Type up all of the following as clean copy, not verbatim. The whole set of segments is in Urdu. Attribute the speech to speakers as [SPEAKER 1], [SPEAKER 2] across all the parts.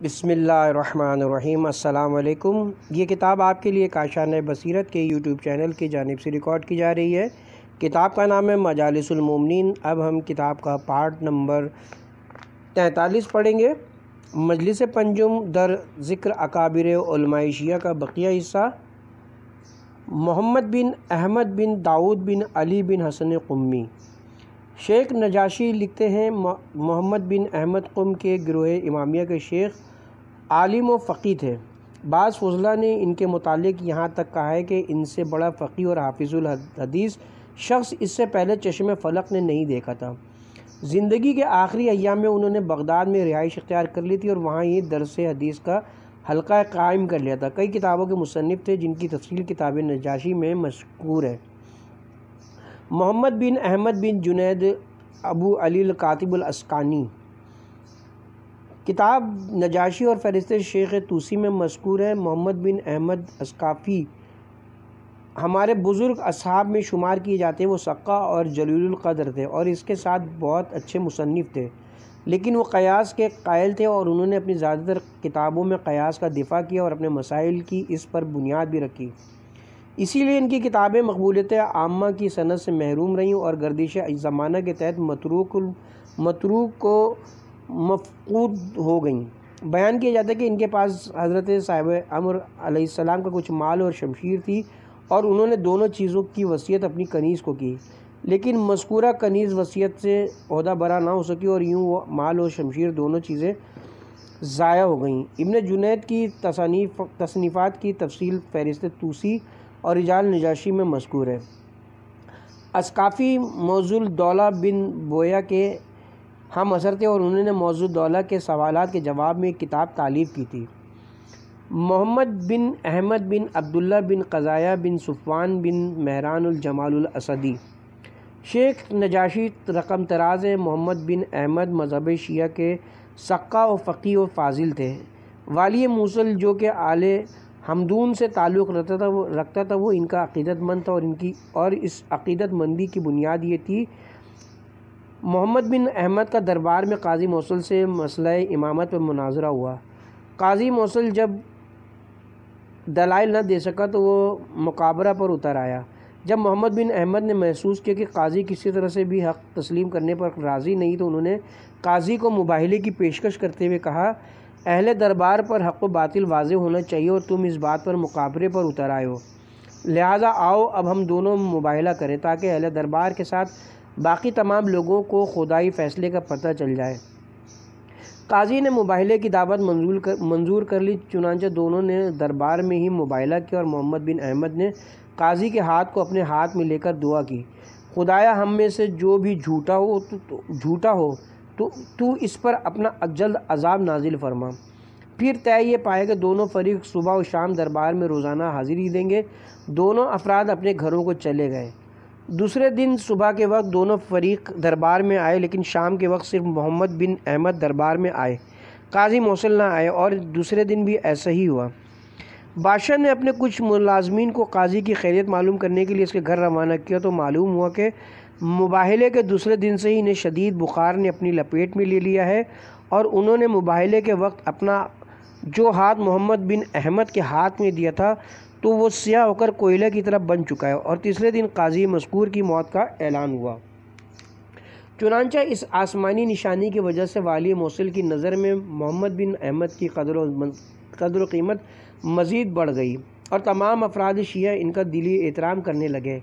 [SPEAKER 1] بسم اللہ الرحمن الرحیم۔ السلام علیکم۔ یہ کتاب آپ کے لیے کاشانِ بصیرت کے یوٹیوب چینل کی جانب سے ریکارڈ کی جا رہی ہے۔ کتاب کا نام ہے مجالس المومنین۔ اب ہم کتاب کا پارٹ نمبر 43 پڑھیں گے۔ مجلس پنجم در ذکر اکابر علماء شیعہ کا بقیہ حصہ۔ محمد بن احمد بن داؤد بن علی بن حسن قمی۔ شیخ نجاشی لکھتے ہیں محمد بن احمد قم کے گروہ امامیہ کے شیخ عالم و فقیہ تھے۔ بعض فضلاء نے ان کے متعلق یہاں تک کہا ہے کہ ان سے بڑا فقیہ اور حافظ الحدیث شخص اس سے پہلے چشم فلک نے نہیں دیکھا تھا۔ زندگی کے آخری ایام میں انہوں نے بغداد میں رہائش اختیار کر لی تھی اور وہاں ہی درس حدیث کا حلقہ قائم کر لیا تھا۔ کئی کتابوں کے مصنف تھے جن کی تفصیل کتاب نجاشی میں مذکور ہے۔ محمد بن احمد بن جنید ابو علی الکاتب الاسقانی۔ کتاب نجاشی اور فہرست شیخ توسی میں مذکور ہے۔ محمد بن احمد اسقافی ہمارے بزرگ اصحاب میں شمار کیے جاتے ہیں۔ وہ ثقہ اور جلیل القدر تھے اور اس کے ساتھ بہت اچھے مصنف تھے، لیکن وہ قیاس کے قائل تھے اور انہوں نے اپنی زیادہ تر کتابوں میں قیاس کا دفاع کیا اور اپنے مسائل کی اس پر بنیاد بھی رکھی۔ اسی لیے ان کی کتابیں مقبولیت عامہ کی سند سے محروم رہیں اور گردش زمانہ کے تحت متروک کو مفقود ہو گئیں۔ بیان کیا جاتا ہے کہ ان کے پاس حضرت صاحب امر علیہ السلام کا کچھ مال اور شمشیر تھی اور انہوں نے دونوں چیزوں کی وصیت اپنی کنیز کو کی، لیکن مذکورہ کنیز وصیت سے عہدہ برا نہ ہو سکی اور یوں وہ مال اور شمشیر دونوں چیزیں ضائع ہو گئیں۔ ابن جنید کی تصنیفات کی تفصیل فہرست توسی اور رجال نجاشی میں مذکور ہے۔ اسقافی موضوع الدولہ بن بویہ کے ہم اثر تھے اور انہوں نے موضوع الدولہ کے سوالات کے جواب میں ایک کتاب تالیف کی تھی۔ محمد بن احمد بن عبداللہ بن قضایہ بن صفوان بن مہران الجمال الاسدی۔ شیخ نجاشی رقم طراز ہے۔ محمد بن احمد مذہب شیعہ کے ثقہ و فقیہ و فاضل تھے۔ والی موصل جو کہ آل حمدون سے تعلق رکھتا تھا وہ ان کا عقیدت مند تھا اور اس عقیدت مندی کی بنیاد یہ تھی۔ محمد بن احمد کا دربار میں قاضی موصل سے مسئلہ امامت پر مناظرہ ہوا۔ قاضی موصل جب دلائل نہ دے سکا تو وہ مقابرہ پر اتر آیا۔ جب محمد بن احمد نے محسوس کیا کہ قاضی کسی طرح سے بھی حق تسلیم کرنے پر راضی نہیں تو انہوں نے قاضی کو مباہلے کی پیشکش کرتے ہوئے کہا، اہل دربار پر حق و باطل واضح ہونا چاہیے اور تم اس بات پر مقابرے پر اتر آئے ہو، لہٰذا آؤ اب ہم دونوں مباہلہ کریں تاکہ اہل دربار کے ساتھ باقی تمام لوگوں کو خدائی فیصلے کا پتہ چل جائے۔ قاضی نے مباہلے کی دعوت منظور کر لی، چنانچہ دونوں نے دربار میں ہی مباہلہ کیا اور محمد بن احمد نے قاضی کے ہاتھ کو اپنے ہاتھ میں لے کر دعا کی، خدایا ہم میں سے جو بھی جھوٹا ہو تو اس پر اپنا جلد عذاب نازل فرما۔ پھر طے یہ پایا کہ دونوں فریق صبح و شام دربار میں روزانہ حاضری دیں گے۔ دونوں افراد اپنے گھروں کو چلے گئے۔ دوسرے دن صبح کے وقت دونوں فریق دربار میں آئے، لیکن شام کے وقت صرف محمد بن احمد دربار میں آئے، قاضی موصل نہ آئے، اور دوسرے دن بھی ایسا ہی ہوا۔ بادشاہ نے اپنے کچھ ملازمین کو قاضی کی خیریت معلوم کرنے کے لیے اس کے گھر روانہ کیا تو معلوم ہوا کہ مباہلے کے دوسرے دن سے ہی انہیں شدید بخار نے اپنی لپیٹ میں لے لیا ہے اور انہوں نے مباہلے کے وقت اپنا جو ہاتھ محمد بن احمد کے ہاتھ میں دیا تھا تو وہ سیاہ ہو کر کوئلے کی طرح بن چکا ہے، اور تیسرے دن قاضی مذکور کی موت کا اعلان ہوا۔ چنانچہ اس آسمانی نشانی کی وجہ سے والی موصل کی نظر میں محمد بن احمد کی قدر و قیمت مزید بڑھ گئی اور تمام افراد شیعہ ان کا دلی احترام کرنے لگے۔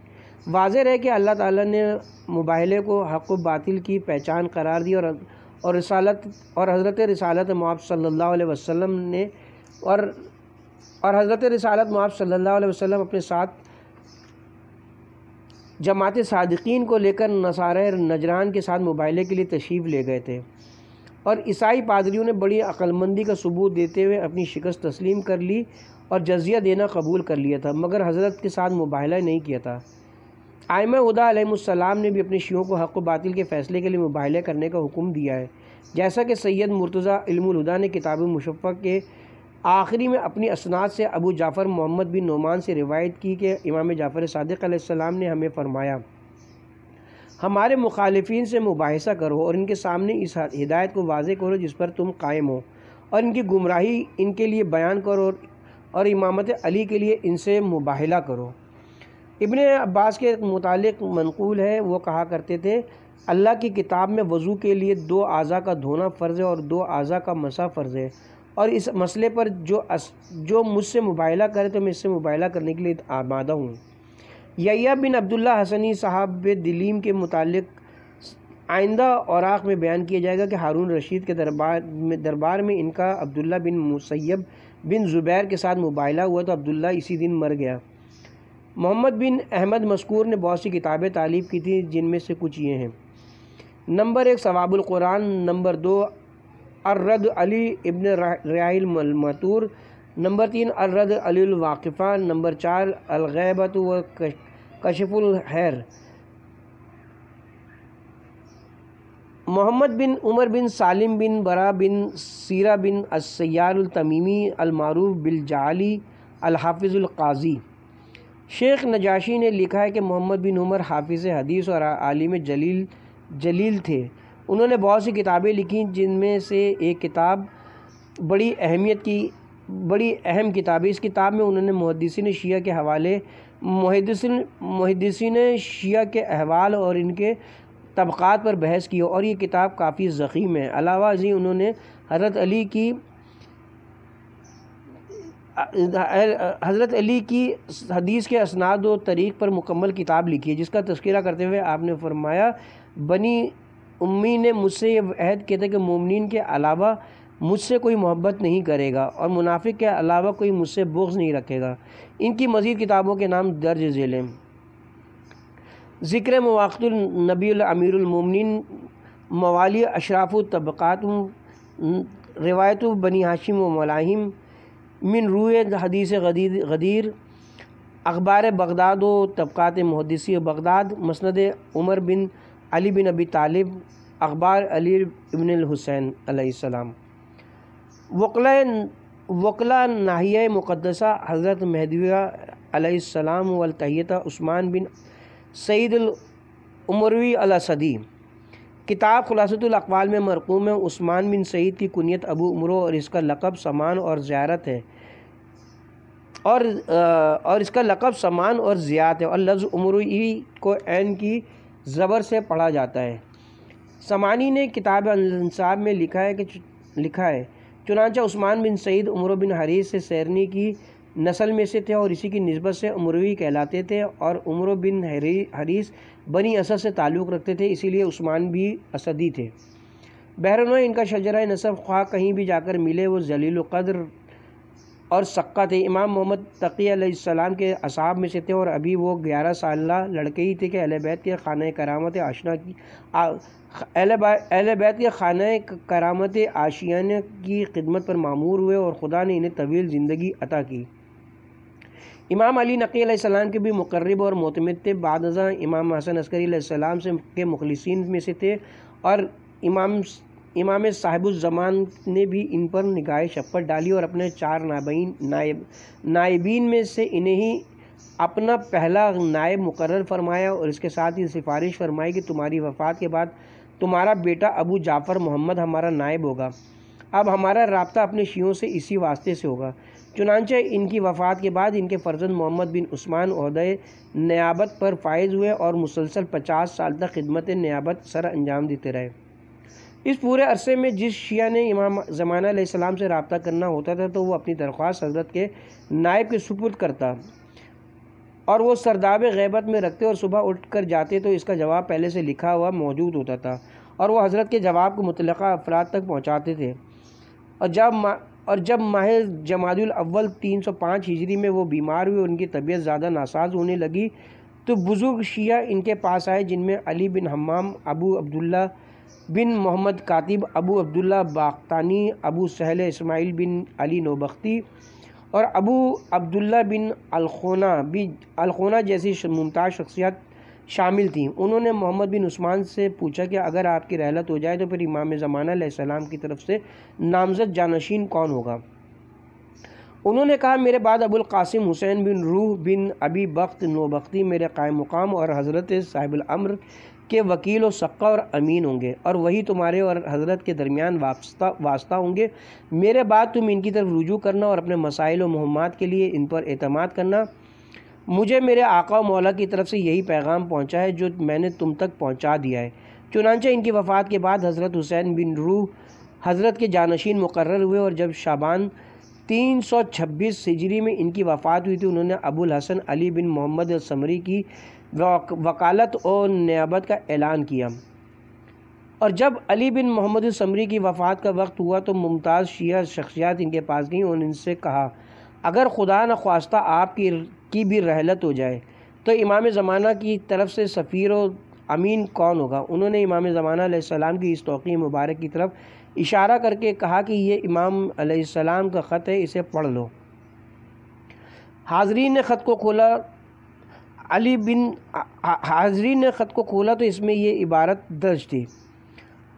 [SPEAKER 1] واضح ہے کہ اللہ تعالیٰ نے مباہلے کو حق و باطل کی پہچان قرار دی اور حضرت رسالت مآب صلی اللہ علیہ وسلم نے حضرت رسالت مآب صلی اللہ علیہ وسلم اپنے ساتھ جماعت صادقین کو لے کر نصارہ نجران کے ساتھ مباہلے کے لیے تشریف لے گئے تھے، اور عیسائی پادریوں نے بڑی عقل مندی کا ثبوت دیتے ہوئے اپنی شکست تسلیم کر لی اور جزیہ دینا قبول کر لیا تھا، مگر حضرت کے ساتھ مباہلہ نہیں کیا تھا۔ ائمہ ہدیٰ علیہم السلام نے بھی اپنے شیعوں کو حق و باطل کے فیصلے کے لیے مباہلہ کرنے کا حکم دیا ہے، جیسا کہ سید مرتضیٰ علم الہدیٰ نے کتاب مشفع کے آخری میں اپنی اسناد سے ابو جعفر محمد بن نعمان سے روایت کی کہ امام جعفر صادق علیہ السلام نے ہمیں فرمایا، ہمارے مخالفین سے مباحثہ کرو اور ان کے سامنے اس ہدایت کو واضح کرو جس پر تم قائم ہو، اور ان کی گمراہی ان کے لیے بیان کرو اور امامت علی کے لیے ان سے مباہلہ کرو۔ ابن عباس کے متعلق منقول ہے، وہ کہا کرتے تھے اللہ کی کتاب میں وضو کے لیے 2 اعضاء کا دھونا فرض ہے اور 2 اعضاء کا مسح فرض ہے، اور اس مسئلے پر جو مجھ سے مباہلہ کرے تو میں اس سے مباہلہ کرنے کے لیے آمادہ ہوں۔ یحییٰ بن عبداللہ حسنی صاحب دلیم کے متعلق آئندہ اوراق میں بیان کیا جائے گا کہ ہارون رشید کے دربار میں ان کا عبداللہ بن مسیب بن زبیر کے ساتھ مباہلہ ہوا تو عبداللہ اسی دن مر گیا۔ محمد بن احمد مذکور نے بہت سی کتابیں تالیف کی تھیں، جن میں سے کچھ یہ ہیں: نمبر 1 ثواب القرآن، نمبر 2 الرد علی ابن ریاح الماتور، نمبر 3 الرد علی الواقفہ، نمبر 4 الغیبۃ و کشف الحیر۔ محمد بن عمر بن سالم بن برا بن سیرہ بن السیار التمیمی المعروف بالجعلی الحافظ القاضی۔ شیخ نجاشی نے لکھا ہے کہ محمد بن عمر حافظ حدیث اور عالم جلیل تھے۔ انہوں نے بہت سی کتابیں لکھیں، جن میں سے ایک کتاب بڑی اہم کتاب ہے۔ اس کتاب میں انہوں نے محدثین شیعہ کے حوالے، محدثین شیعہ کے احوال اور ان کے طبقات پر بحث کی، اور یہ کتاب کافی ضخیم ہے۔ علاوہ ازیں انہوں نے حضرت علی کی حدیث کے اسناد و طریق پر مکمل کتاب لکھی ہے، جس کا تذکرہ کرتے ہوئے آپ نے فرمایا بنی امی نے مجھ سے یہ عہد کیا تھا کہ مومنین کے علاوہ مجھ سے کوئی محبت نہیں کرے گا اور منافق کے علاوہ کوئی مجھ سے بغض نہیں رکھے گا۔ ان کی مزید کتابوں کے نام درج ذیل ہیں: ذکر مواقع النبی الامیر المومنین، موالی اشراف الطبقات، روایت بنی ہاشم و ملاحم، من روئے حدیث غدیر، اخبار بغداد و طبقات محدثی بغداد، مسند عمر بن علی بن ابی طالب، اخبار علی ابن الحسین علیہ السلام، وکلا ناحیہ مقدسہ حضرت مہدویہ علیہ السلام، والتحیہ عثمان بن سعید العمروی الاسدی۔ کتاب خلاصۃ الاقوال میں مرقوم ہے۔ عثمان بن سعید کی کنیت ابو عمرو اور اس کا لقب سمان اور زیارت ہے، اور اس کا لقب سمان اور زیات ہے، اور لفظ عمروی کو عین کی زبر سے پڑھا جاتا ہے۔ سمانی نے کتاب الانصاب میں لکھا ہے چنانچہ عثمان بن سعید عمرو بن حریث سے سیرنی کی نسل میں سے تھے اور اسی کی نسبت سے عمروی کہلاتے تھے، اور عمرو بن حریث بنی اسد سے تعلق رکھتے تھے، اسی لیے عثمان بھی اسدی تھے۔ بہرحال ان کا شجرہ نسب خواہ کہیں بھی جا کر ملے وہ ذلیل القدر اور سقہ تھے۔ امام محمد تقی علیہ السلام کے اصحاب میں سے تھے، اور ابھی وہ 11 سالہ لڑکے ہی تھے کہ اہل بیت کے خانہ کرامت آشیانہ کی خدمت پر معمور ہوئے اور خدا نے انہیں طویل زندگی عطا کی۔ امام علی نقی علیہ السلام کے بھی مقرب اور معتمد تھے۔ بعد ازاں امام حسن عسکری علیہ السلام کے مخلصین میں سے تھے، اور امام صاحب الزمان نے بھی ان پر نگاہ شفقت ڈالی اور اپنے 4 نائبین میں سے انہیں ہی اپنا پہلا نائب مقرر فرمایا، اور اس کے ساتھ ہی سفارش فرمائی کہ تمہاری وفات کے بعد تمہارا بیٹا ابو جعفر محمد ہمارا نائب ہوگا۔ اب ہمارا رابطہ اپنے شیعوں سے اسی واسطے سے ہوگا۔ چنانچہ ان کی وفات کے بعد ان کے فرزند محمد بن عثمان عہدہ نیابت پر فائز ہوئے اور مسلسل 50 سال تک خدمت نیابت سر انجام دیتے رہے۔ اس پورے عرصے میں جس شیعہ نے امام زمانہ علیہ السلام سے رابطہ کرنا ہوتا تھا تو وہ اپنی درخواست حضرت کے نائب کے سپرد کرتا، اور وہ سرداب غیبت میں رکھتے، اور صبح اٹھ کر جاتے تو اس کا جواب پہلے سے لکھا ہوا موجود ہوتا تھا، اور وہ حضرت کے جواب کو متعلقہ افراد تک پہنچاتے تھے۔ اور جب ماہ جمادی الاول 305 ہجری میں وہ بیمار ہوئے اور ان کی طبیعت زیادہ ناساز ہونے لگی تو بزرگ شیعہ ان کے پاس آئے، جن میں علی بن حمام، ابو عبداللہ بن محمد کاتب، ابو عبداللہ باختانی، ابو سہل اسماعیل بن علی نوبختی اور ابو عبداللہ بن الخونہ جیسی ممتاز شخصیات شامل تھیں۔ انہوں نے محمد بن عثمان سے پوچھا کہ اگر آپ کی رحلت ہو جائے تو پھر امام زمانہ علیہ السلام کی طرف سے نامزد جانشین کون ہوگا؟ انہوں نے کہا میرے بعد ابو القاسم حسین بن روح بن ابی بخت نوبختی میرے قائم مقام اور حضرت صاحب الامر کہ وکیل و سقہ اور امین ہوں گے، اور وہی تمہارے اور حضرت کے درمیان واسطہ ہوں گے۔ میرے بعد تم ان کی طرف رجوع کرنا اور اپنے مسائل و مہمات کے لیے ان پر اعتماد کرنا۔ مجھے میرے آقا و مولا کی طرف سے یہی پیغام پہنچا ہے جو میں نے تم تک پہنچا دیا ہے۔ چنانچہ ان کی وفات کے بعد حضرت حسین بن روح حضرت کے جانشین مقرر ہوئے، اور جب شعبان 326 ہجری میں ان کی وفات ہوئی تھی، انہوں نے ابو الحسن علی بن محمد الثمری کی وکالت اور نیابت کا اعلان کیا۔ اور جب علی بن محمد الثمری کی وفات کا وقت ہوا تو ممتاز شیعہ شخصیات ان کے پاس گئیں اور ان سے کہا، اگر خدا نخواستہ آپ کی بھی رحلت ہو جائے تو امام زمانہ کی طرف سے سفیر و امین کون ہوگا؟ انہوں نے امام زمانہ علیہ السلام کی اس توقیع مبارک کی طرف اشارہ کر کے کہا کہ یہ امام علیہ السلام کا خط ہے، اسے پڑھ لو۔ حاضرین نے خط کو کھولا تو اس میں یہ عبارت درج تھی،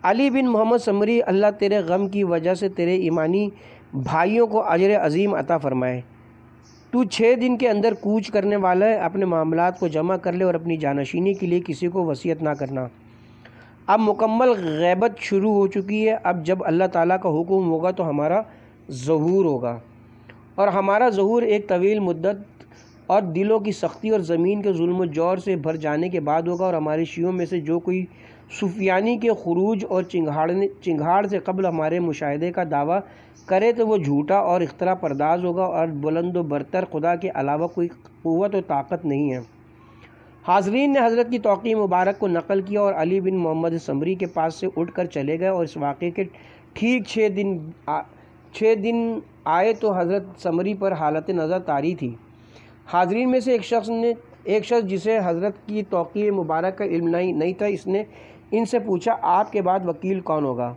[SPEAKER 1] علی بن محمد ثمری، اللہ تیرے غم کی وجہ سے تیرے ایمانی بھائیوں کو اجر عظیم عطا فرمائے۔ تو 6 دن کے اندر کوچ کرنے والا ہے، اپنے معاملات کو جمع کر لے اور اپنی جانشینی کے لیے کسی کو وصیت نہ کرنا۔ اب مکمل غیبت شروع ہو چکی ہے، اب جب اللہ تعالیٰ کا حکم ہوگا تو ہمارا ظہور ہوگا، اور ہمارا ظہور ایک طویل مدت اور دلوں کی سختی اور زمین کے ظلم و جور سے بھر جانے کے بعد ہوگا، اور ہمارے شیعوں میں سے جو کوئی سفیانی کے خروج اور چنگھاڑ سے قبل ہمارے مشاہدے کا دعویٰ کرے تو وہ جھوٹا اور اختراع پرداز ہوگا، اور بلند و برتر خدا کے علاوہ کوئی قوت و طاقت نہیں ہے۔ حاضرین نے حضرت کی توقیع مبارک کو نقل کیا اور علی بن محمد ثمری کے پاس سے اٹھ کر چلے گئے، اور اس واقعے کے ٹھیک 6 دن آئے تو حضرت ثمری پر حالت نظر طاری تھی۔ حاضرین میں سے ایک شخص جسے حضرت کی توقیع مبارک کا علم نہیں تھا، اس نے ان سے پوچھا، آپ کے بعد وکیل کون ہوگا؟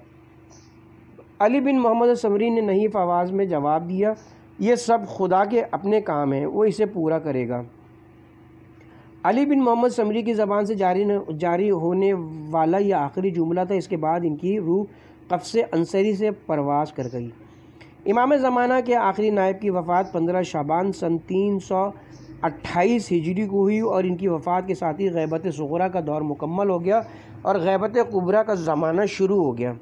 [SPEAKER 1] علی بن محمد ثمری نے نحیف آواز میں جواب دیا، یہ سب خدا کے اپنے کام ہیں، وہ اسے پورا کرے گا۔ علی بن محمد ثمری کی زبان سے جاری ہونے والا یہ آخری جملہ تھا، اس کے بعد ان کی روح قفس عنصری سے پرواز کر گئی۔ امام زمانہ کے آخری نائب کی وفات 15 شعبان سن 328 ہجری کو ہوئی، اور ان کی وفات کے ساتھ ہی غیبت صغریٰ کا دور مکمل ہو گیا اور غیبت کبریٰ کا زمانہ شروع ہو گیا۔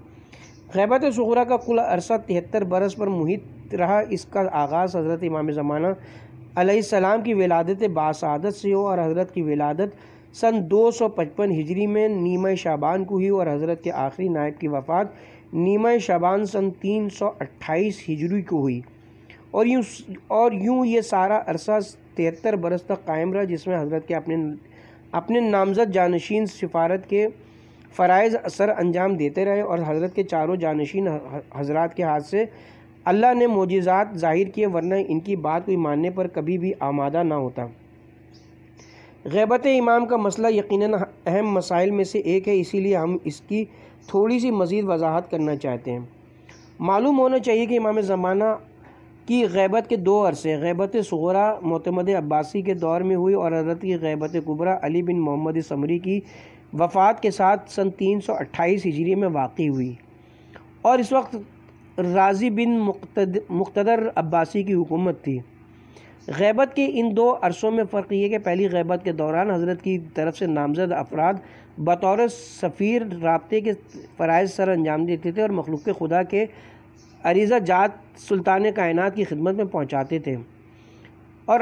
[SPEAKER 1] غیبت صغریٰ کا کل عرصہ 73 برس پر محیط رہا۔ اس کا آغاز حضرت امام زمانہ علیہ السلام کی ولادت باسعادت سے ہو، اور حضرت کی ولادت سن 255 ہجری میں نیمہ شعبان کو ہوئی، اور حضرت کے آخری نائب کی وفات نیمہ شعبان سن 328 ہجری کو ہوئی، اور یوں یہ سارا عرصہ 73 برس تک قائم رہا، جس میں حضرت کے اپنے نامزد جانشین سفارت کے فرائض سر انجام دیتے رہے، اور حضرت کے چاروں جانشین حضرات کے ہاتھ سے اللہ نے معجزات ظاہر کیے، ورنہ ان کی بات کوئی ماننے پر کبھی بھی آمادہ نہ ہوتا۔ غیبت امام کا مسئلہ یقیناً اہم مسائل میں سے ایک ہے، اسی لیے ہم اس کی تھوڑی سی مزید وضاحت کرنا چاہتے ہیں۔ معلوم ہونا چاہیے کہ امام زمانہ کی غیبت کے 2 عرصے، غیبت صغریٰ معتمد عباسی کے دور میں ہوئی، اور حضرت کی غیبت کبریٰ علی بن محمد ثمری کی وفات کے ساتھ سن 328 ہجری میں واقع ہوئی، اور اس وقت راضی بن مقتدر عباسی کی حکومت تھی۔ غیبت کے ان 2 عرصوں میں فرق یہ کہ پہلی غیبت کے دوران حضرت کی طرف سے نامزد افراد بطور سفیر رابطے کے فرائض سر انجام دیتے تھے اور مخلوق خدا کے عریضہ جات سلطان کائنات کی خدمت میں پہنچاتے تھے، اور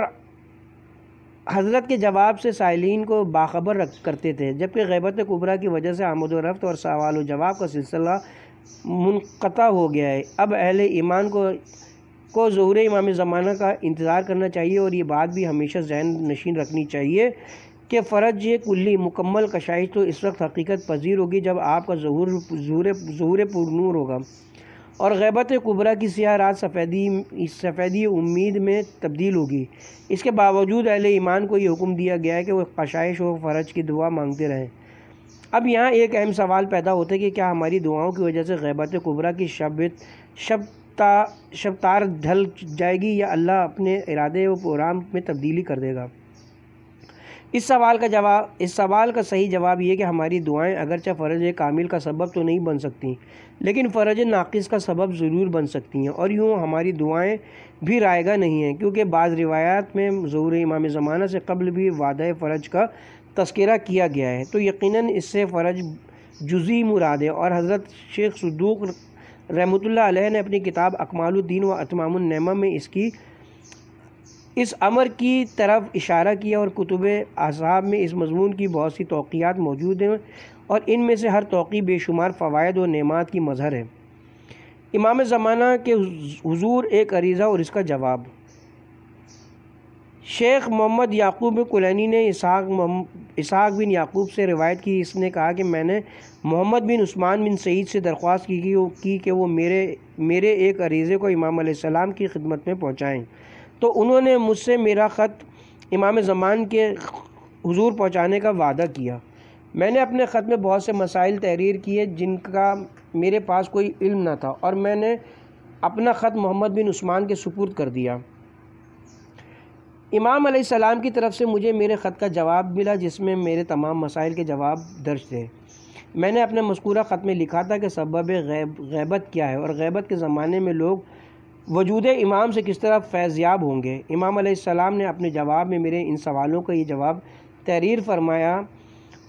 [SPEAKER 1] حضرت کے جواب سے سائلین کو باخبر کرتے تھے، جبکہ غیبت کبریٰ کی وجہ سے آمد و رفت اور سوال و جواب کا سلسلہ منقطع ہو گیا ہے۔ اب اہل ایمان کو ظہور امام زمانہ کا انتظار کرنا چاہیے، اور یہ بات بھی ہمیشہ ذہن نشین رکھنی چاہیے کہ فرج کلی مکمل کشائش تو اس وقت حقیقت پذیر ہوگی جب آپ کا ظہور پر نور ہوگا، اور غیبت کبریٰ کی سیاہ رات سفیدی امید میں تبدیل ہوگی۔ اس کے باوجود اہل ایمان کو یہ حکم دیا گیا ہے کہ وہ کشائش و فرج کی دعا مانگتے رہیں۔ اب یہاں ایک اہم سوال پیدا ہوتا ہے کہ کیا ہماری دعاؤں کی وجہ سے غیبت کبریٰ کی شب تار ڈھل جائے گی، یا اللہ اپنے ارادے و پروگرام میں تبدیلی کر دے گا؟ اس سوال کا صحیح جواب یہ کہ ہماری دعائیں اگرچہ فرج کامل کا سبب تو نہیں بن سکتی، لیکن فرج ناقص کا سبب ضرور بن سکتی ہیں، اور یوں ہماری دعائیں بھی رائگاں نہیں ہیں، کیونکہ بعض روایات میں ظہور امام زمانہ سے قبل بھی وعدہ فرج کا تذکرہ کیا گیا ہے تو یقیناً اس سے فرج جزئی مراد ہے، اور حضرت شیخ صدوق رحمۃ اللہ علیہ نے اپنی کتاب اکمال الدین و اتمام النعمہ میں اس امر کی طرف اشارہ کیا، اور کتب اصحاب میں اس مضمون کی بہت سی توقیات موجود ہیں، اور ان میں سے ہر توقی بے شمار فوائد و نعمات کی مظہر ہے۔ امام زمانہ کے حضور ایک عریضہ اور اس کا جواب۔ شیخ محمد یعقوب کلینی نے اسحاق بن یعقوب سے روایت کی، اس نے کہا کہ میں نے محمد بن عثمان بن سعید سے درخواست کی کہ وہ میرے ایک عریضے کو امام علیہ السلام کی خدمت میں پہنچائیں، تو انہوں نے مجھ سے میرا خط امام زمان کے حضور پہنچانے کا وعدہ کیا۔ میں نے اپنے خط میں بہت سے مسائل تحریر کیے جن کا میرے پاس کوئی علم نہ تھا، اور میں نے اپنا خط محمد بن عثمان کے سپرد کر دیا۔ امام علیہ السلام کی طرف سے مجھے میرے خط کا جواب ملا جس میں میرے تمام مسائل کے جواب درج تھے۔ میں نے اپنے مذکورہ خط میں لکھا تھا کہ سبب غیبت کیا ہے، اور غیبت کے زمانے میں لوگ وجود امام سے کس طرح فیض یاب ہوں گے۔ امام علیہ السلام نے اپنے جواب میں میرے ان سوالوں کا یہ جواب تحریر فرمایا۔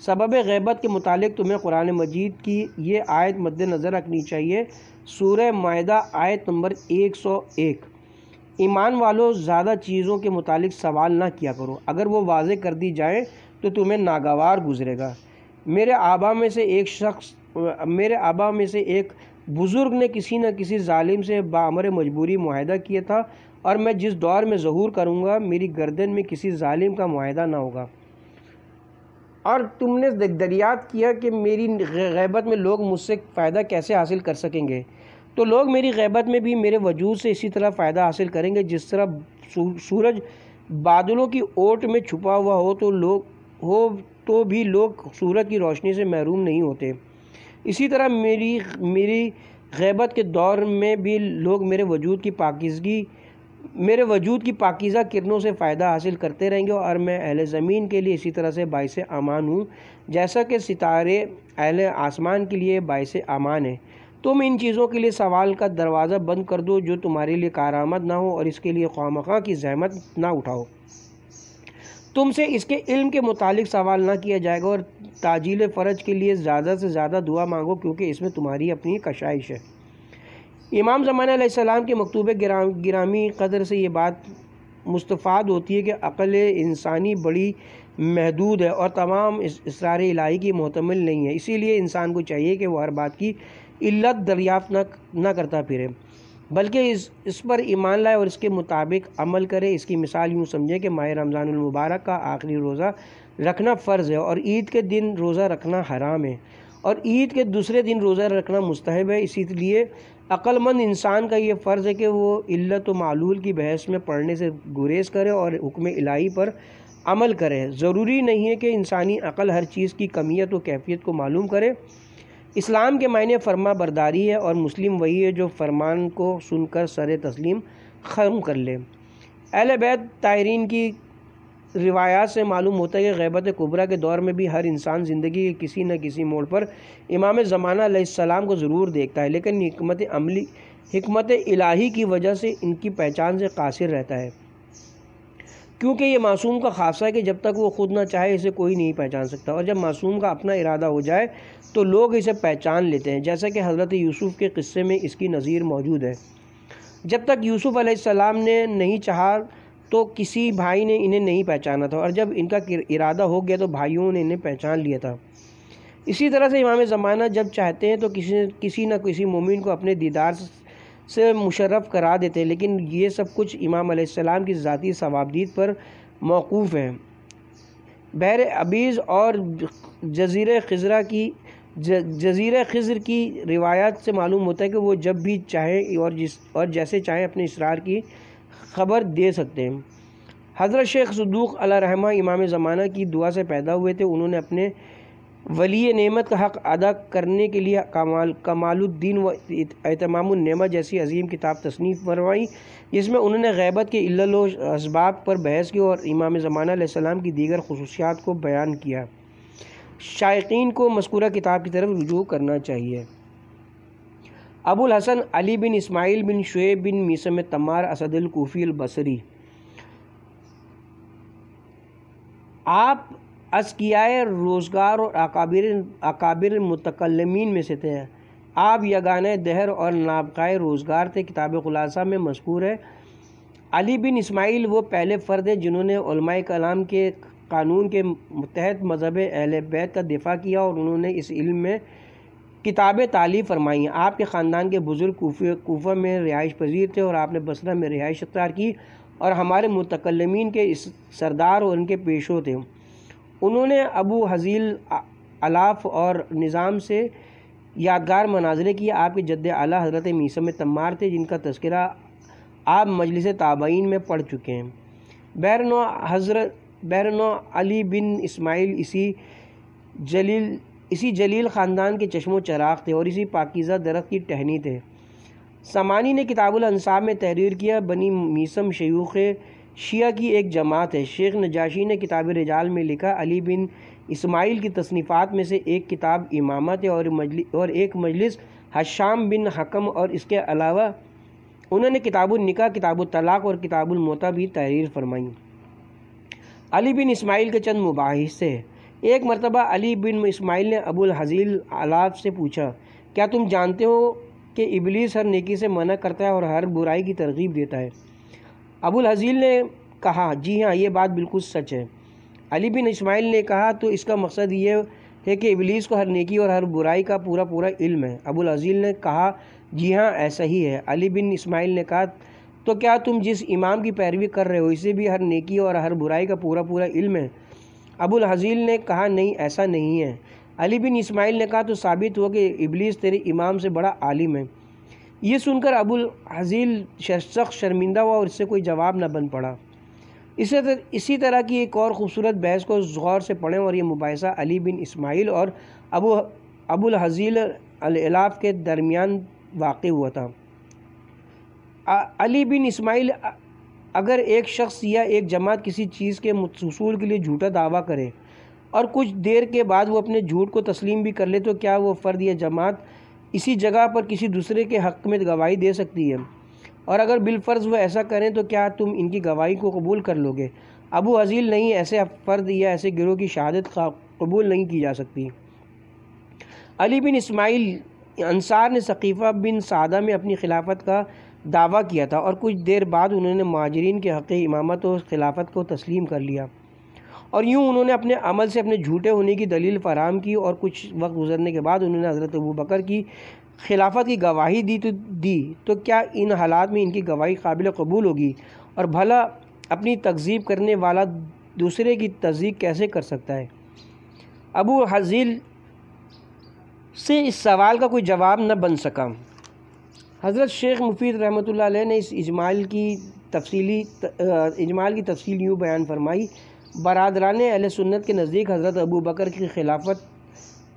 [SPEAKER 1] سبب غیبت کے متعلق تمہیں قرآن مجید کی یہ آیت مد نظر رکھنی چاہیے، سورہ مائدہ آیت نمبر 101۔ ایمان والو، زیادہ چیزوں کے متعلق سوال نہ کیا کرو، اگر وہ واضح کر دی جائیں تو تمہیں ناگوار گزرے گا۔ میرے آبا میں سے ایک بزرگ نے کسی نہ کسی ظالم سے بامر مجبوری معاہدہ کیا تھا، اور میں جس دور میں ظہور کروں گا میری گردن میں کسی ظالم کا معاہدہ نہ ہوگا، اور تم نے دریافت کیا کہ میری غیبت میں لوگ مجھ سے فائدہ کیسے حاصل کر سکیں گے، تو لوگ میری غیبت میں بھی میرے وجود سے اسی طرح فائدہ حاصل کریں گے جس طرح سورج بادلوں کی اوٹ میں چھپا ہوا تو بھی لوگ سورج کی روشنی سے محروم نہیں ہوتے، اسی طرح میری غیبت کے دور میں بھی لوگ میرے وجود کی پاکیزہ کرنوں سے فائدہ حاصل کرتے رہیں گے، اور میں اہل زمین کے لیے اسی طرح سے باعث امان ہوں جیسا کہ ستارے اہل آسمان کے لیے باعث امان ہیں۔ تم ان چیزوں کے لیے سوال کا دروازہ بند کر دو جو تمہارے لیے کارآمد نہ ہو، اور اس کے لیے خواہ کی زحمت نہ اٹھاؤ۔ تم سے اس کے علم کے متعلق سوال نہ کیا جائے گا، اور تعجیل فرج کے لیے زیادہ سے زیادہ دعا مانگو کیونکہ اس میں تمہاری اپنی کشائش ہے۔ امام زمانہ علیہ السلام کے مکتوب گرامی قدر سے یہ بات مستفاد ہوتی ہے کہ عقل انسانی بڑی محدود ہے اور تمام اسرار الہی کی محتمل نہیں ہے، اسی لیے انسان کو چاہیے کہ وہ ہر بات کی علت دریافت نہ کرتا پھرے، بلکہ اس پر ایمان لائے اور اس کے مطابق عمل کرے۔ اس کی مثال یوں سمجھے کہ ماہ رمضان المبارک کا آخری روزہ رکھنا فرض ہے، اور عید کے دن روزہ رکھنا حرام ہے، اور عید کے دوسرے دن روزہ رکھنا مستحب ہے۔ اسی لیے عقل مند انسان کا یہ فرض ہے کہ وہ علت و معلول کی بحث میں پڑھنے سے گریز کرے اور حکم الہی پر عمل کرے۔ ضروری نہیں ہے کہ انسانی عقل ہر چیز کی کمیت و کیفیت کو معلوم کرے۔ اسلام کے معنی فرما برداری ہے، اور مسلم وہی ہے جو فرمان کو سن کر سر تسلیم خم کر لے۔ اہل بیت طاہرین کی روایات سے معلوم ہوتا ہے کہ غیبت کبریٰ کے دور میں بھی ہر انسان زندگی کے کسی نہ کسی موڑ پر امام زمانہ علیہ السلام کو ضرور دیکھتا ہے، لیکن حکمت الہی کی وجہ سے ان کی پہچان سے قاصر رہتا ہے، کیونکہ یہ معصوم کا خاصہ ہے کہ جب تک وہ خود نہ چاہے اسے کوئی نہیں پہچان سکتا، اور جب معصوم کا اپنا ارادہ ہو جائے تو لوگ اسے پہچان لیتے ہیں، جیسا کہ حضرت یوسف کے قصے میں اس کی نظیر موجود ہے۔ جب تک یوسف علیہ السلام نے نہیں چاہا تو کسی بھائی نے انہیں نہیں پہچانا تھا، اور جب ان کا ارادہ ہو گیا تو بھائیوں نے انہیں پہچان لیا تھا۔ اسی طرح سے امام زمانہ جب چاہتے ہیں تو کسی نہ کسی مومن کو اپنے دیدار سے مشرف کرا دیتے ہیں، لیکن یہ سب کچھ امام علیہ السلام کی ذاتی ثوابدید پر موقوف ہے۔ بحر عبیز اور جزیرہ خضر کی روایات سے معلوم ہوتا ہے کہ وہ جب بھی چاہیں اور جیسے چاہیں اپنے اسرار کی خبر دے سکتے ہیں۔ حضرت شیخ صدوق علیہ رحمہ امام زمانہ کی دعا سے پیدا ہوئے تھے، انہوں نے اپنے ولی نعمت کا حق ادا کرنے کے لیے کمال الدین و اتمام النعمہ جیسی عظیم کتاب تصنیف فرمائی، جس میں انہوں نے غیبت کے علل و اسباب پر بحث کی اور امام زمانہ علیہ السلام کی دیگر خصوصیات کو بیان کیا۔ شائقین کو مذکورہ کتاب کی طرف رجوع کرنا چاہیے۔ ابو الحسن علی بن اسماعیل بن شعیب بن میثم تمار اسد الکوفی البصری، آپ اذکیائے روزگار اور اکابر متکلمین میں سے تھے۔ آپ یگانہ دہر اور نابغۂ روزگار تھے۔ کتاب خلاصہ میں مذکور ہے علی بن اسماعیل وہ پہلے فرد ہیں جنہوں نے علماء کلام کے قانون کے تحت مذہب اہل بیت کا دفاع کیا اور انہوں نے اس علم میں کتابیں تالیف فرمائیں۔ آپ کے خاندان کے بزرگ کوفہ میں رہائش پذیر تھے اور آپ نے بصرہ میں رہائش اختیار کی اور ہمارے متکلمین کے سردار اور ان کے پیشوا تھے۔ انہوں نے ابو حزیل الاف اور نظام سے یادگار مناظرے کیے۔ آپ کے جد اعلیٰ حضرت میثم تمار تھے جن کا تذکرہ آپ مجلس تابعین میں پڑھ چکے ہیں۔ بہرنو علی بن اسماعیل اسی جلیل خاندان کے چشم و چراغ تھے اور اسی پاکیزہ درخت کی ٹہنی تھے۔ سمانی نے کتاب الانساب میں تحریر کیا۔ بنی میثم شیوخ شیعہ کی ایک جماعت ہے۔ شیخ نجاشی نے کتاب رجال میں لکھا علی بن اسماعیل کی تصنیفات میں سے ایک کتاب امامت ہے اور ایک مجلس حشام بن حکم، اور اس کے علاوہ انہوں نے کتاب النکاح، کتاب الطلاق اور کتاب الموتع بھی تحریر فرمائیں۔ علی بن اسماعیل کے چند مباحث۔ ایک مرتبہ علی بن اسماعیل نے ابو الحزیل الاف سے پوچھا، کیا تم جانتے ہو کہ ابلیس ہر نیکی سے منع کرتا ہے اور ہر برائی کی ترغیب دیتا ہے؟ ابو الحزیل نے کہا، جی ہاں، یہ بات بالکل سچ ہے۔ علی بن اسماعیل نے کہا، تو اس کا مقصد یہ ہے کہ ابلیس کو ہر نیکی اور ہر برائی کا پورا علم ہے؟ ابو الحزیل نے کہا، جی ہاں، ایسا ہی ہے۔ علی بن اسماعیل نے کہا، تو کیا تم جس امام کی پیروی کر رہے ہو اسے بھی ہر نیکی اور ہر برائی کا پورا علم ہے؟ ابو الحزیل نے کہا، نہیں، ایسا نہیں ہے۔ علی بن اسماعیل نے کہا، تو ثابت ہوا کہ ابلیس تیرے امام سے بڑا عالم ہے۔ یہ سن کر ابو الحزیل سخت شرمندہ ہوا اور اس سے کوئی جواب نہ بن پڑا۔ اسی طرح کی ایک اور خوبصورت بحث کو غور سے پڑھیں، اور یہ مباحثہ علی بن اسماعیل اور ابو الحزیل الاف کے درمیان واقع ہوا تھا۔ علی بن اسماعیل، اگر ایک شخص یا ایک جماعت کسی چیز کے حصول کے لیے جھوٹا دعویٰ کرے اور کچھ دیر کے بعد وہ اپنے جھوٹ کو تسلیم بھی کر لے تو کیا وہ فرد یا جماعت اسی جگہ پر کسی دوسرے کے حق میں گواہی دے سکتی ہے؟ اور اگر بالفرض وہ ایسا کریں تو کیا تم ان کی گواہی کو قبول کر لو گے؟ ابو حزیل، نہیں، ایسے فرد یا ایسے گروہ کی شہادت قبول نہیں کی جا سکتی۔ علی بن اسماعیل انصار نے ثقیفہ بن سعدہ میں اپنی خلافت کا دعویٰ کیا تھا اور کچھ دیر بعد انہوں نے مہاجرین کے حق امامت و خلافت کو تسلیم کر لیا، اور یوں انہوں نے اپنے عمل سے اپنے جھوٹے ہونے کی دلیل فراہم کی، اور کچھ وقت گزرنے کے بعد انہوں نے حضرت ابوبکر کی خلافت کی گواہی دی تو کیا ان حالات میں ان کی گواہی قابل قبول ہوگی؟ اور بھلا اپنی تکذیب کرنے والا دوسرے کی تصدیق کیسے کر سکتا ہے؟ ابو حزیل سے اس سوال کا کوئی جواب نہ بن سکا۔ حضرت شیخ مفید رحمۃ اللہ علیہ نے اس اجمال کی تفصیل یوں بیان فرمائی، برادران اہل سنت کے نزدیک حضرت ابوبکر کی خلافت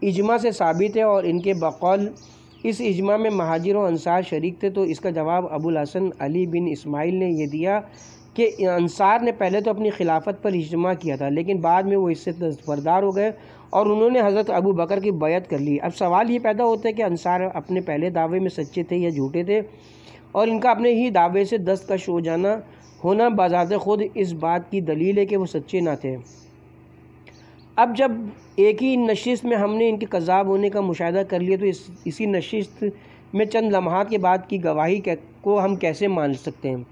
[SPEAKER 1] اجماع سے ثابت ہے، اور ان کے بقول اس اجماع میں مہاجر و انصار شریک تھے۔ تو اس کا جواب ابو الحسن علی بن اسماعیل نے یہ دیا کہ انصار نے پہلے تو اپنی خلافت پر اجماع کیا تھا، لیکن بعد میں وہ اس سے دستبردار ہو گئے اور انہوں نے حضرت ابوبکر کی بیعت کر لی۔ اب سوال یہ پیدا ہوتا ہے کہ انصار اپنے پہلے دعوے میں سچے تھے یا جھوٹے تھے، اور ان کا اپنے ہی دعوے سے دستکش ہونا بذات خود اس بات کی دلیل ہے کہ وہ سچے نہ تھے۔ اب جب ایک ہی نشست میں ہم نے ان کے کذاب ہونے کا مشاہدہ کر لیا تو اسی نشست میں چند لمحات کے بعد کی گواہی کو ہم کیسے مان سکتے ہیں؟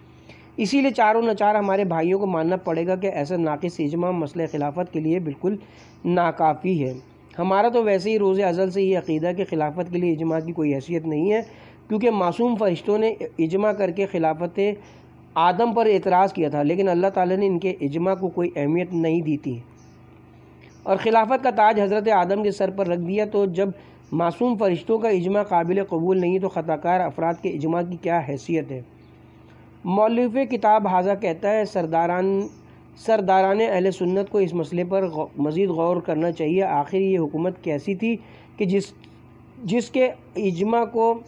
[SPEAKER 1] اسی لیے چاروں ناچار ہمارے بھائیوں کو ماننا پڑے گا کہ ایسا ناقص اجماع مسئلہ خلافت کے لیے بالکل ناکافی ہے۔ ہمارا تو ویسے ہی روز ازل سے یہ عقیدہ کہ خلافت کے لیے اجماع کی کوئی حیثیت نہیں ہے، کیونکہ معصوم فرشتوں نے اجماع کر کے خلافت آدم پر اعتراض کیا تھا، لیکن اللہ تعالیٰ نے ان کے اجماع کو کوئی اہمیت نہیں دی تھی اور خلافت کا تاج حضرت آدم کے سر پر رکھ دیا۔ تو جب معصوم فرشتوں کا اجماع قابل قبول نہیں تو خطا کار افراد کے اجماع کی کیا حیثیت ہے؟ مؤلف کتاب ھذا کہتا ہے، سرداران اہل سنت کو اس مسئلے پر مزید غور کرنا چاہیے۔ آخر یہ حکومت کیسی تھی کہ جس کے اجماع کو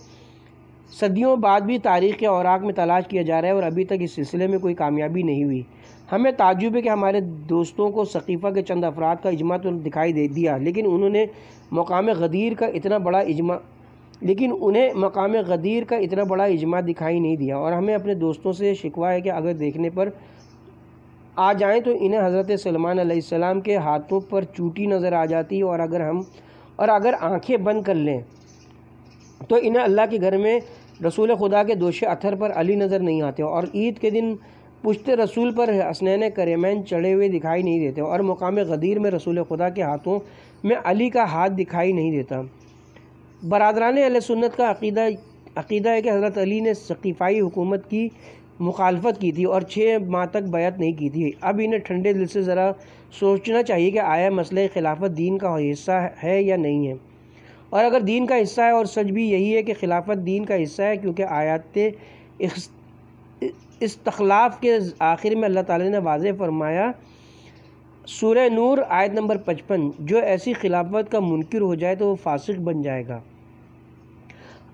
[SPEAKER 1] صدیوں بعد بھی تاریخ کے اوراق میں تلاش کیا جا رہا ہے اور ابھی تک اس سلسلے میں کوئی کامیابی نہیں ہوئی۔ ہمیں تعجب ہے کہ ہمارے دوستوں کو ثقیفہ کے چند افراد کا اجماع تو دکھائی دیا، لیکن انہیں مقام غدیر کا اتنا بڑا اجماع دکھائی نہیں دیا، اور ہمیں اپنے دوستوں سے شکوہ ہے کہ اگر دیکھنے پر آ جائیں تو انہیں حضرت سلمان علیہ السلام کے ہاتھوں پر چوٹی نظر آ جاتی اور اگر آنکھیں بند کر لیں تو انہیں اللہ کے گھر میں رسول خدا کے دوش اتھر پر علی نظر نہیں آتے، اور عید کے دن پشت رسول پر حسنین کریمین چڑھے ہوئے دکھائی نہیں دیتے، اور مقام غدیر میں رسول خدا کے ہاتھوں میں علی کا ہاتھ دکھائی نہیں دیتا۔ برادران اہل سنت کا عقیدہ ہے کہ حضرت علی نے ثقیفائی حکومت کی مخالفت کی تھی اور 6 ماہ تک بیعت نہیں کی تھی۔ اب انہیں ٹھنڈے دل سے ذرا سوچنا چاہیے کہ آیا مسئلہ خلافت دین کا حصہ ہے یا نہیں ہے، اور اگر دین کا حصہ ہے، اور سچ بھی یہی ہے کہ خلافت دین کا حصہ ہے، کیونکہ آیات استخلاف کے آخر میں اللہ تعالی نے واضح فرمایا، سورہ نور آیت نمبر 55، جو ایسی خلافت کا منکر ہو جائے تو وہ فاسق بن جائے گا۔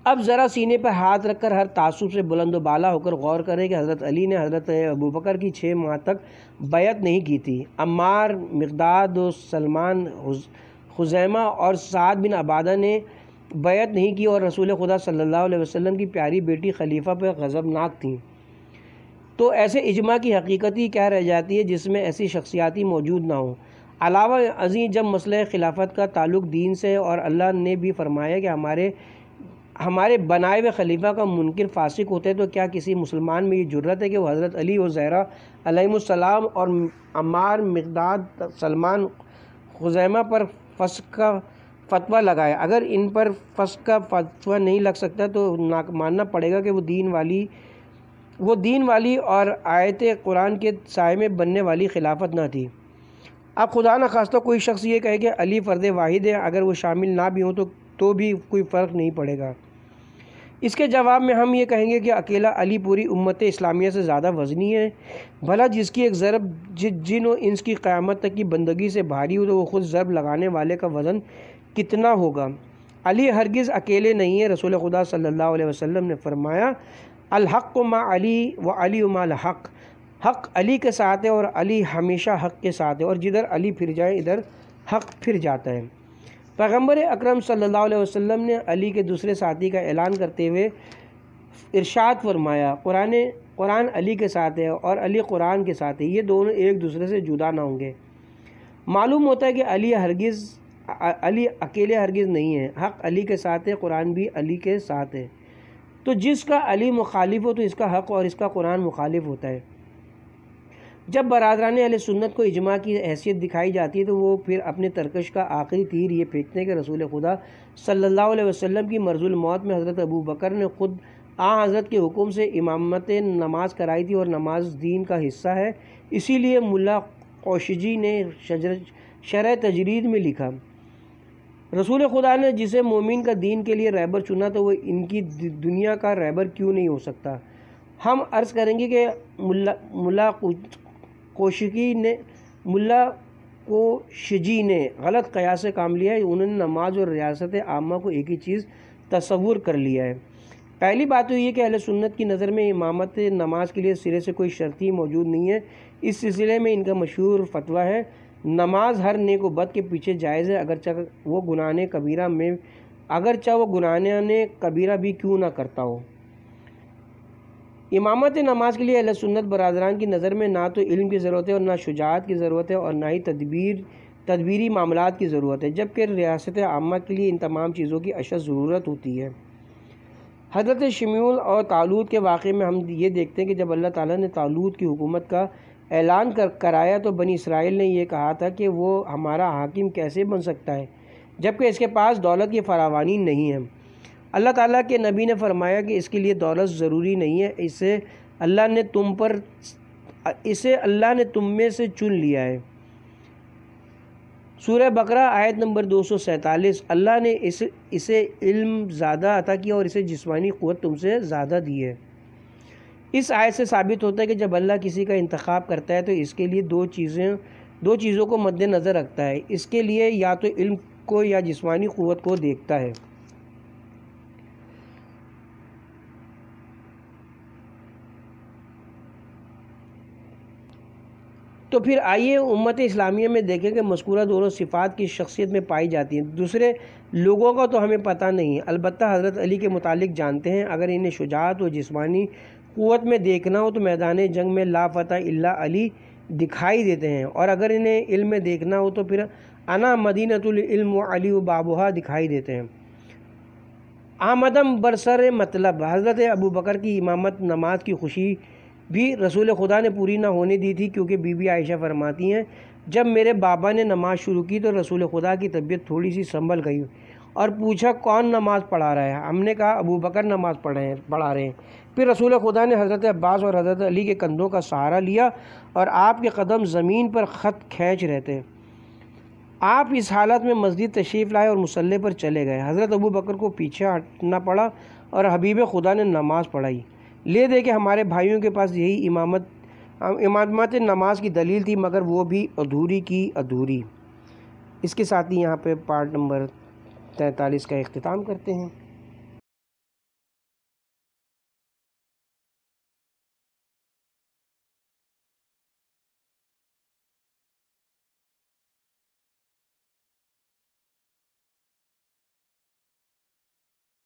[SPEAKER 1] اب ذرا سینے پر ہاتھ رکھ کر ہر تعصب سے بلند و بالا ہو کر غور کریں کہ حضرت علی نے حضرت ابوبکر کی 6 ماہ تک بیعت نہیں کی تھی۔ عمار، مقداد و سلمان، خزیمہ اور سعد بن عبادہ نے بیعت نہیں کی، اور رسول خدا صلی اللہ علیہ وسلم کی پیاری بیٹی خلیفہ پر غضبناک تھیں۔ تو ایسے اجماع کی حقیقت ہی کیا رہ جاتی ہے جس میں ایسی شخصیاتی موجود نہ ہوں۔ علاوہ ازیں جب مسئلہ خلافت کا تعلق دین سے ہے، اور اللہ نے بھی فرمایا کہ ہمارے بنائے ہوئے خلیفہ کا منکر فاسق ہوتا ہے، تو کیا کسی مسلمان میں یہ جرت ہے کہ وہ حضرت علی و زہرا علیہم السلام اور عمار، مقداد، سلمان، خزیمہ پر فسق کا فتویٰ لگائے؟ اگر ان پر فسق کا فتویٰ نہیں لگ سکتا تو ماننا پڑے گا کہ وہ دین والی اور آیت قرآن کے سائے میں بننے والی خلافت نہ تھی۔ اب خدا نخواستہ کوئی شخص یہ کہے کہ علی فرد واحد ہے، اگر وہ شامل نہ بھی ہوں تو بھی کوئی فرق نہیں پڑے گا۔ اس کے جواب میں ہم یہ کہیں گے کہ اکیلا علی پوری امت اسلامیہ سے زیادہ وزنی ہے۔ بھلا جس کی ایک ضرب جن و انس کی قیامت تک کی بندگی سے بھاری ہو تو وہ خود ضرب لگانے والے کا وزن کتنا ہوگا؟ علی ہرگز اکیلے نہیں ہے۔ رسول خدا صلی اللہ علیہ وسلم نے فرمایا، الحق مع علی و علی مع الحق، حق علی کے ساتھ ہے اور علی ہمیشہ حق کے ساتھ ہے، اور جدھر علی پھر جائے ادھر حق پھر جاتا ہے۔ پیغمبر اکرم صلی اللہ علیہ وسلم نے علی کے دوسرے ساتھی کا اعلان کرتے ہوئے ارشاد فرمایا، قرآن علی کے ساتھ ہے اور علی قرآن کے ساتھ ہے، یہ دونوں ایک دوسرے سے جدا نہ ہوں گے۔ معلوم ہوتا ہے کہ علی اکیلے ہرگز نہیں ہے، حق علی کے ساتھ ہے، قرآن بھی علی کے ساتھ ہے۔ تو جس کا علی مخالف ہو تو اس کا حق اور اس کا قرآن مخالف ہوتا ہے۔ جب برادران اہل سنت کو اجماع کی حیثیت دکھائی جاتی ہے تو وہ پھر اپنے ترکش کا آخری تیر یہ پھینکتے ہیں کہ رسول خدا صلی اللہ علیہ وسلم کی مرض الموت میں حضرت ابوبکر نے خود حضرت کے حکم سے امامت نماز کرائی تھی، اور نماز دین کا حصہ ہے۔ اسی لیے ملا قوشجی نے شرح تجرید میں لکھا، رسول خدا نے جسے مومن کا دین کے لیے رہبر چنا تو وہ ان کی دنیا کا رہبر کیوں نہیں ہو سکتا؟ ہم عرض کریں گے کہ ملا کوشجی نے غلط قیاس سے کام لیا ہے۔ انہوں نے نماز اور ریاست عامہ کو ایک ہی چیز تصور کر لیا ہے۔ پہلی بات تو یہ کہ اہل سنت کی نظر میں امامت نماز کے لیے سرے سے کوئی شرطی موجود نہیں ہے۔ اس سلسلے میں ان کا مشہور فتویٰ ہے، نماز ہر نیک و بد کے پیچھے جائز ہے، اگرچہ وہ گناہ کبیرہ بھی کیوں نہ کرتا ہو۔ امامت نماز کے لیے اہل سنت برادران کی نظر میں نہ تو علم کی ضرورت ہے اور نہ شجاعت کی ضرورت ہے، اور نہ ہی تدبیری معاملات کی ضرورت ہے، جبکہ ریاست عامہ کے لیے ان تمام چیزوں کی اشد ضرورت ہوتی ہے۔ حضرت شمیول اور طالوت کے واقعے میں ہم یہ دیکھتے ہیں کہ جب اللہ تعالیٰ نے طالوت کی حکومت کا اعلان کرایا تو بنی اسرائیل نے یہ کہا تھا کہ وہ ہمارا حاکم کیسے بن سکتا ہے جبکہ اس کے پاس دولت کی فراوانی نہیں ہے۔ اللہ تعالیٰ کے نبی نے فرمایا کہ اس کے لیے دولت ضروری نہیں ہے، اسے اللہ نے تم میں سے چن لیا ہے۔ سورہ بقرہ آیت نمبر 247، اللہ نے اسے علم زیادہ عطا کیا اور اسے جسمانی قوت تم سے زیادہ دی ہے۔ اس آیت سے ثابت ہوتا ہے کہ جب اللہ کسی کا انتخاب کرتا ہے تو اس کے لیے دو چیزوں کو مد نظر رکھتا ہے، اس کے لیے یا تو علم کو یا جسمانی قوت کو دیکھتا ہے۔ تو پھر آئیے امت اسلامیہ میں دیکھیں کہ مذکورہ دونوں صفات کی شخصیت میں پائی جاتی ہیں۔ دوسرے لوگوں کا تو ہمیں پتہ نہیں، البتہ حضرت علی کے متعلق جانتے ہیں۔ اگر انہیں شجاعت و جسمانی قوت میں دیکھنا ہو تو میدان جنگ میں لا فتح الا علی دکھائی دیتے ہیں، اور اگر انہیں علم میں دیکھنا ہو تو پھر انا مدینۃ العلم و علی و بابوہا دکھائی دیتے ہیں۔ آمدم برسر مطلب، حضرت ابو بکر کی امامت نماز کی خوشی بھی رسول خدا نے پوری نہ ہونے دی تھی، کیونکہ بی بی عائشہ فرماتی ہیں جب میرے بابا نے نماز شروع کی تو رسول خدا کی طبیعت تھوڑی سی سنبھل گئی اور پوچھا کون نماز پڑھا رہا ہے؟ ہم نے کہا ابو بکر نماز پڑھا رہے ہیں۔ پھر رسول خدا نے حضرت عباس اور حضرت علی کے کندھوں کا سہارا لیا اور آپ کے قدم زمین پر خط کھینچ رہے تھے۔ آپ اس حالت میں مسجد تشریف لائے اور مصلی پر چلے گئے۔ حضرت ابو بکر کو پیچھے ہٹنا پڑا اور حبیب خدا نے نماز پڑھائی۔ لے دے کہ ہمارے بھائیوں کے پاس یہی امامت نماز کی دلیل تھی، مگر وہ بھی ادھوری کی ادھوری۔ اس کے ساتھ ہی یہاں پہ پارٹ نمبر 43 کا اختتام کرتے ہیں۔